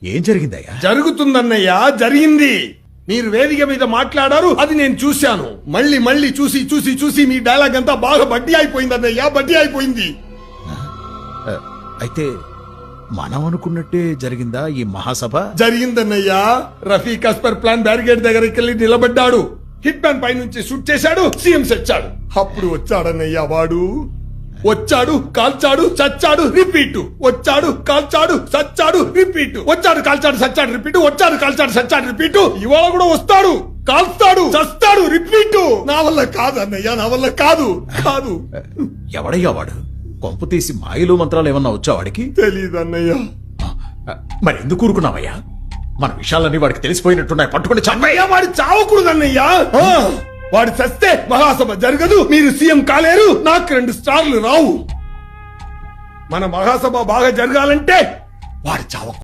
ఏం జరిగిందయ్యా? జరుగుతుందన్నయ్యా, జరిగింది. మీరు వేదిక మీద మాట్లాడారు, అది నేను చూశాను. మళ్ళీ మళ్ళీ చూసి చూసి చూసి మీ డైలాగ్ అంతా బాగా బడ్డీ అయిపోయిందన్నయ్యా, బడ్డీ అయిపోయింది. అయితే మనం అనుకున్నట్టే జరిగిందా ఈ మహాసభ? జరిగిందన్నయ్యా. రఫీక్ అస్పర్ ప్లాన్ బ్యారిగేడ్ దగ్గరికి వెళ్ళి నిలబడ్డాడు. హిట్ మ్యాన్ పై నుంచి షూట్ చేశాడు, సీఎం చచ్చాడు. అప్పుడు వచ్చాడన్నయ్యా వాడు. వచ్చాడు, కాల్చాడు, చచ్చాడు, రిపీట్. వచ్చాడు, కాల్చాడు, చచ్చాడు, రిపీట్. వచ్చాడు, కాల్చాడు, చచ్చాడు, రిపీట్. వచ్చాడు, కాల్చాడు, చచ్చాడు, రిపీట్. ఇవాళ కూడా వస్తాడు, కాల్స్తాడు, చస్తాడు, రిపీట్. నా వల్ల కాదు అన్నయ్యా, నా వల్ల కాదు. కాదు. ఎవడయ్యా వాడు? కొంపు తీసి మాయలు మంత్రాలు ఏమన్నా వచ్చా వాడికి? తెలీదు అన్నయ్యా. మరి ఎందుకు ఊరుకున్నావయ్యా? మన విషయాలన్నీ వాడికి తెలిసిపోయినట్టున్నాయి, పట్టుకుని అన్నయ్యా వాడు చావకూడదన్నయ్యా. వాడు చస్తే మహాసభ జరగదు, మీరు సీఎం కాలేరు, నాకు 2 స్టార్లు రావు. మన మహాసభ బాగా జరగాలంటే వాడు చావకూడదు.